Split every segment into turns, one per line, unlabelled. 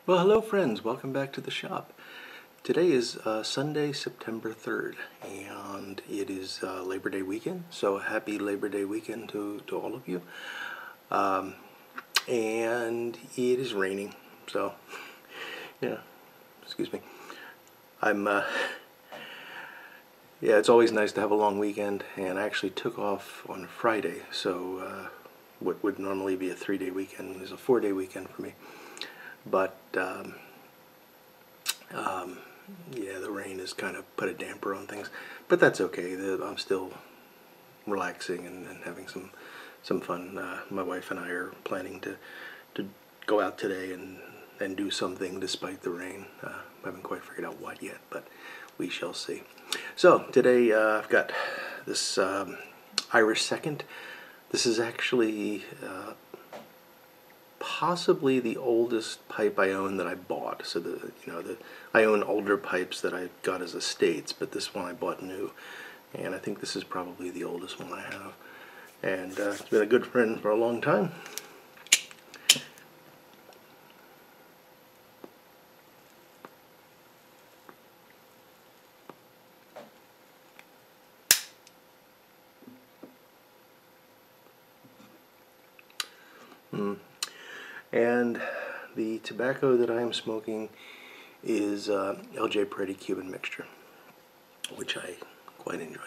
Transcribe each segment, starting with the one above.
Well, hello friends, welcome back to the shop. Today is Sunday, September 3rd, and it is Labor Day weekend, so happy Labor Day weekend to all of you. And it is raining, so, yeah, excuse me. Yeah, it's always nice to have a long weekend, and I actually took off on Friday, so what would normally be a 3-day weekend is a 4-day weekend for me. But yeah, the rain has kind of put a damper on things, but that's okay. I'm still relaxing and having some fun. My wife and I are planning to go out today and do something despite the rain. I haven't quite figured out what yet, but we shall see. So today I've got this Irish Second. This is actually possibly the oldest pipe I own that I bought. So I own older pipes that I got as estates, but this one I bought new, and I think this is probably the oldest one I have. And it's been a good friend for a long time. And the tobacco that I am smoking is LJ Peretti Cuban Mixture, which I quite enjoy.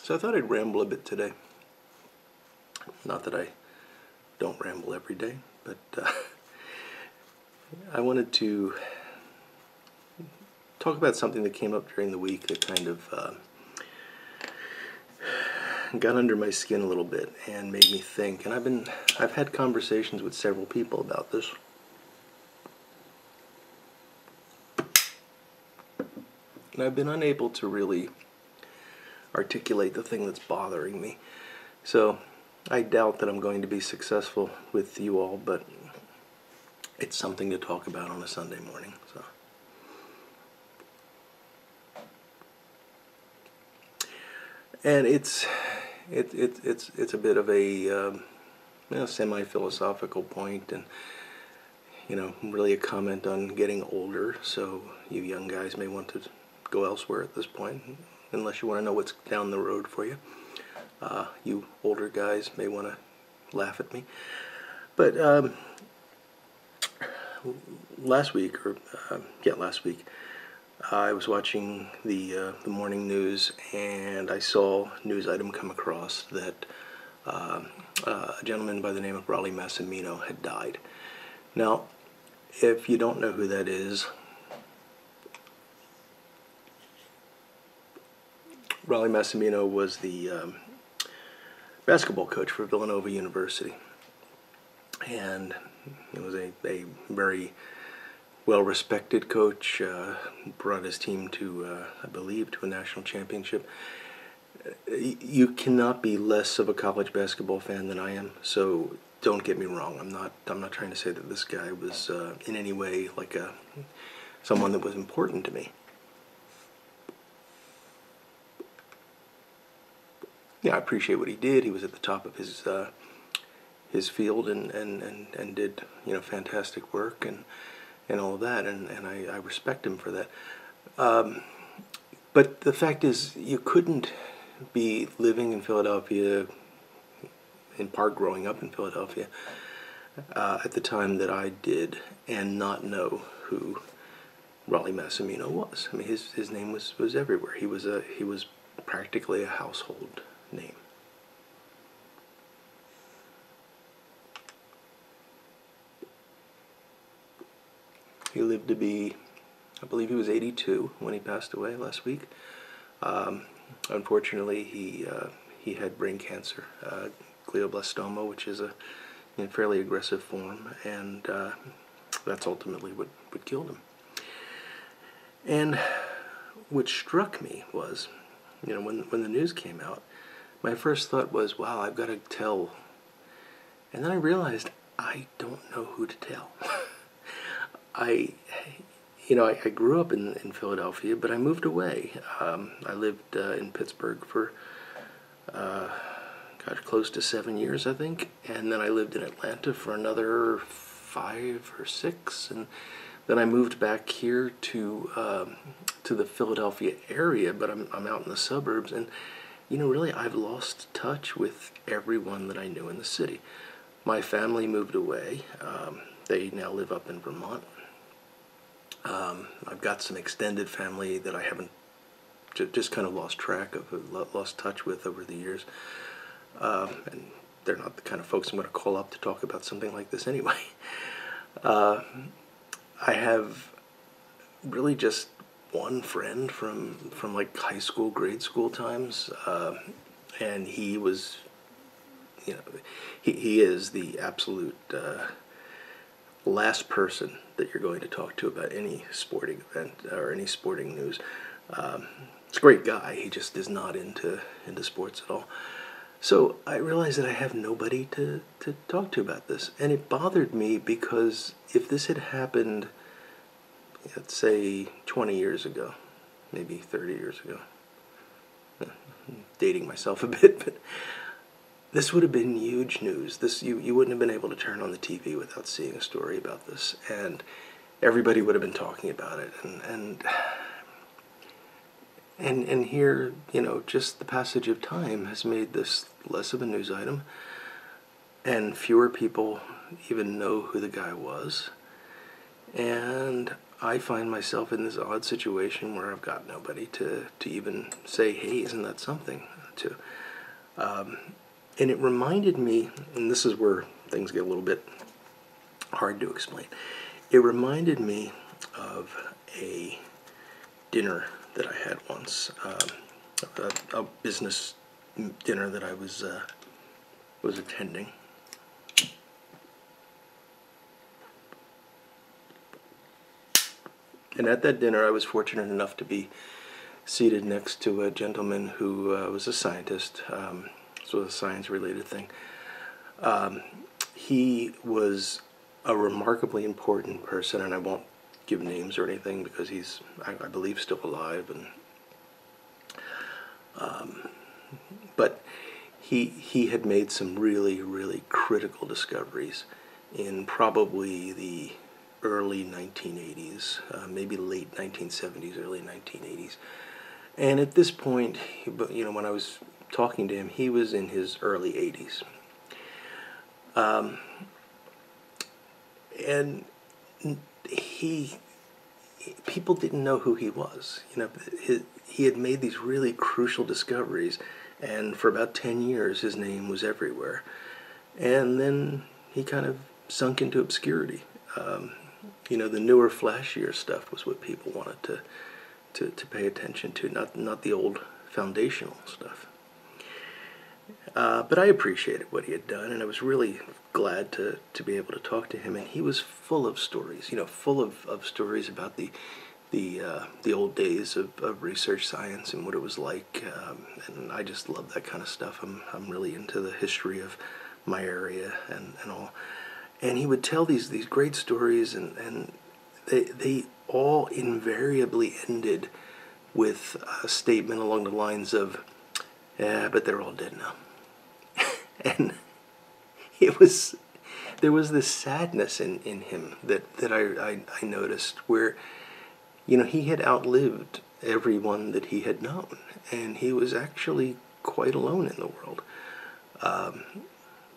So I thought I'd ramble a bit today. Not that I don't ramble every day, but I wanted to talk about something that came up during the week that kind of got under my skin a little bit and made me think. And I've had conversations with several people about this. And I've been unable to really articulate the thing that's bothering me. So I doubt that I'm going to be successful with you all, but it's something to talk about on a Sunday morning. So. And it's a bit of a semi-philosophical point, and really a comment on getting older. So you young guys may want to go elsewhere at this point, unless you want to know what's down the road for you. You older guys may want to laugh at me, but last week, I was watching the morning news, and I saw a news item come across that a gentleman by the name of Rollie Massimino had died. Now, if you don't know who that is, Rollie Massimino was the basketball coach for Villanova University, and he was a very well-respected coach. Brought his team to, I believe, to a national championship. You cannot be less of a college basketball fan than I am, so don't get me wrong. I'm not trying to say that this guy was in any way like someone that was important to me. Yeah, I appreciate what he did. He was at the top of his field and did fantastic work and all of that, and I respect him for that. But the fact is, you couldn't be living in Philadelphia, in part growing up in Philadelphia, at the time that I did, and not know who Rollie Massimino was. I mean, his name was everywhere. He was practically a household name. He lived to be, I believe he was 82 when he passed away last week. Unfortunately, he had brain cancer, glioblastoma, which is a fairly aggressive form, and that's ultimately what killed him. And what struck me was, when the news came out, my first thought was, wow, I've got to tell. And then I realized I don't know who to tell. I grew up in Philadelphia, but I moved away. I lived in Pittsburgh for, close to 7 years, I think. And then I lived in Atlanta for another 5 or 6. And then I moved back here to the Philadelphia area, but I'm out in the suburbs. And, really, I've lost touch with everyone that I knew in the city. My family moved away. They now live up in Vermont. I've got some extended family that I haven't just kind of lost track of, lost touch with over the years. And they're not the kind of folks I'm going to call up to talk about something like this anyway. I have really just one friend from like high school, grade school times, and he was, he is the absolute last person that you're going to talk to about any sporting event or any sporting news. He's a great guy. He just is not into sports at all. So I realized that I have nobody to talk to about this. And it bothered me because if this had happened, let's say 20 years ago, maybe 30 years ago, I'm dating myself a bit, but this would have been huge news. You wouldn't have been able to turn on the TV without seeing a story about this, and everybody would have been talking about it. And here, just the passage of time has made this less of a news item, and fewer people even know who the guy was. And I find myself in this odd situation where I've got nobody to even say, hey, isn't that something, to. And it reminded me, and this is where things get a little bit hard to explain. It reminded me of a dinner that I had once, a business dinner that I was attending. And at that dinner, I was fortunate enough to be seated next to a gentleman who was a scientist. This was a science-related thing. He was a remarkably important person, and I won't give names or anything because he's, I believe, still alive. But he had made some really, really critical discoveries in probably the early 1980s, maybe late 1970s, early 1980s. And at this point, when I was talking to him, he was in his early 80s. And people didn't know who he was. He had made these really crucial discoveries, and for about 10 years his name was everywhere. And then he kind of sunk into obscurity. The newer, flashier stuff was what people wanted to pay attention to, not the old foundational stuff. But I appreciated what he had done, and I was really glad to be able to talk to him. And he was full of stories, full of stories about the old days of research science and what it was like. And I just love that kind of stuff. I'm really into the history of my area and all. And he would tell these great stories, and they all invariably ended with a statement along the lines of, "Yeah, but they're all dead now." And there was this sadness in him that I noticed, where he had outlived everyone that he had known, and he was actually quite alone in the world.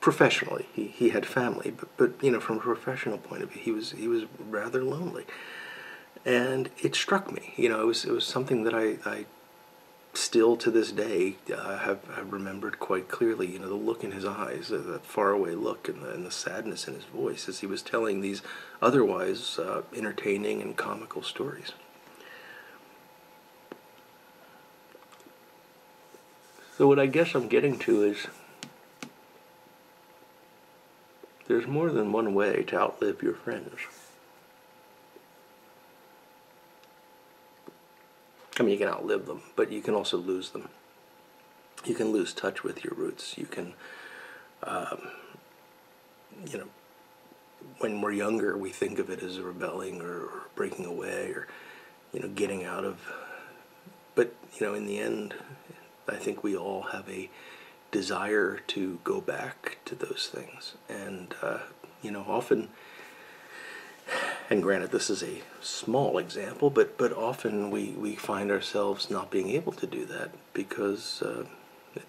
Professionally, he had family, but from a professional point of view, he was rather lonely. And it struck me, it was something that I still to this day have remembered quite clearly. The look in his eyes, that faraway look, and the sadness in his voice as he was telling these otherwise entertaining and comical stories. So what I guess I'm getting to is, there's more than one way to outlive your friends. I mean, you can outlive them, but you can also lose them. You can lose touch with your roots. You can, when we're younger, we think of it as rebelling or breaking away or, getting out of. But, in the end, I think we all have a desire to go back to those things. And, often, and granted this is a small example, but often we find ourselves not being able to do that because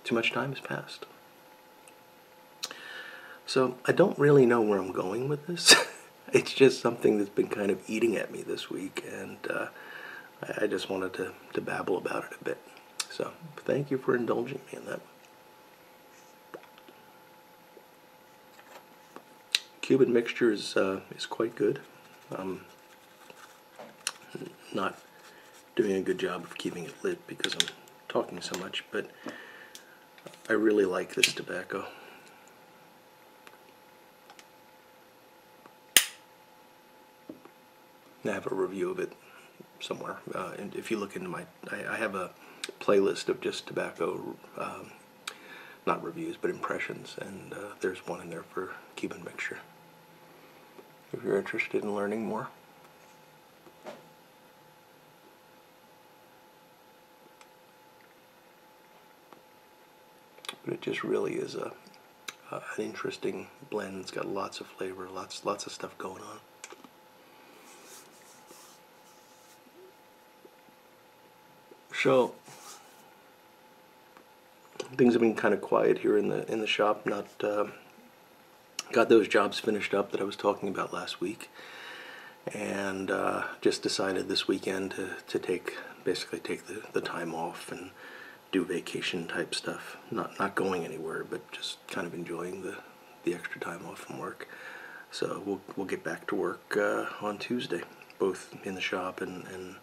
too much time has passed. So I don't really know where I'm going with this. It's just something that's been kind of eating at me this week, and I just wanted to babble about it a bit. So thank you for indulging me in that. Cuban mixture is quite good. Not doing a good job of keeping it lit because I'm talking so much, but I really like this tobacco. I have a review of it somewhere. And if you look into I have a playlist of just tobacco, not reviews, but impressions, and there's one in there for Cuban mixture. If you're interested in learning more. But it just really is an interesting blend. It's got lots of flavor, lots of stuff going on. So things have been kind of quiet here in the shop. Not got those jobs finished up that I was talking about last week, and just decided this weekend to basically take the time off and do vacation type stuff. Not going anywhere, but just kind of enjoying the extra time off from work. So we'll get back to work on Tuesday, both in the shop and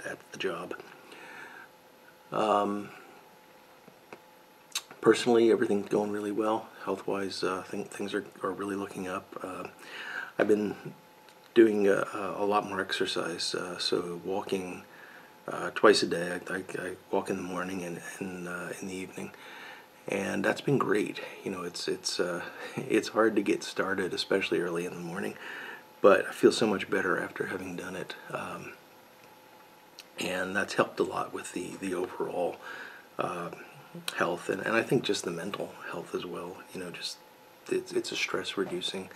at the job. Personally, everything's going really well. Health-wise, I think things are really looking up. I've been doing a lot more exercise, so walking twice a day. I walk in the morning and in the evening, and that's been great. It's hard to get started, especially early in the morning, but I feel so much better after having done it. And that's helped a lot with the overall health, and I think just the mental health as well. Just it's a stress reducing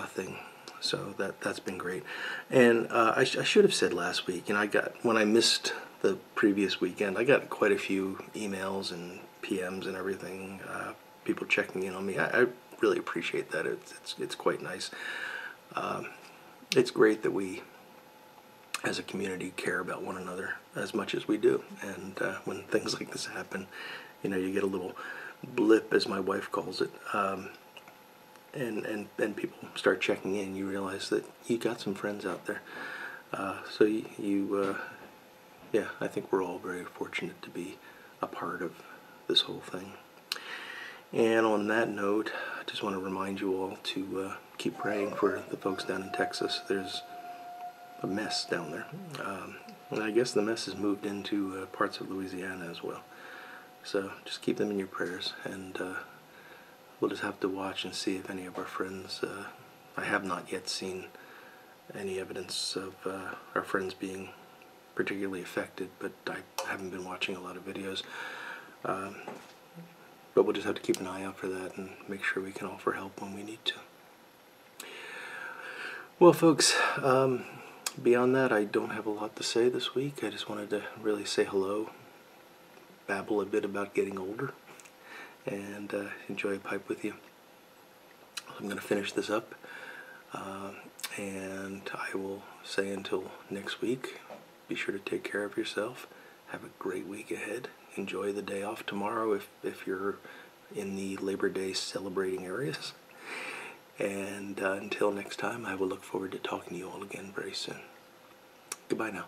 thing, so that's been great. And I should have said last week, when I missed the previous weekend, I got quite a few emails and PMs and everything, people checking in on me. I really appreciate that. It's quite nice. It's great that we as a community care about one another as much as we do, and when things like this happen, you get a little blip, as my wife calls it, and people start checking in. You realize that you got some friends out there, so yeah, I think we're all very fortunate to be a part of this whole thing. And on that note, I just want to remind you all to keep praying for the folks down in Texas. There's a mess down there. And I guess the mess has moved into parts of Louisiana as well. So just keep them in your prayers, and we'll just have to watch and see if any of our friends, I have not yet seen any evidence of our friends being particularly affected, but I haven't been watching a lot of videos. But we'll just have to keep an eye out for that and make sure we can offer help when we need to. Well, folks, beyond that, I don't have a lot to say this week. I just wanted to really say hello, babble a bit about getting older, and enjoy a pipe with you. I'm going to finish this up, and I will say until next week, be sure to take care of yourself. Have a great week ahead. Enjoy the day off tomorrow if you're in the Labor Day celebrating areas. And until next time, I will look forward to talking to you all again very soon. Goodbye now.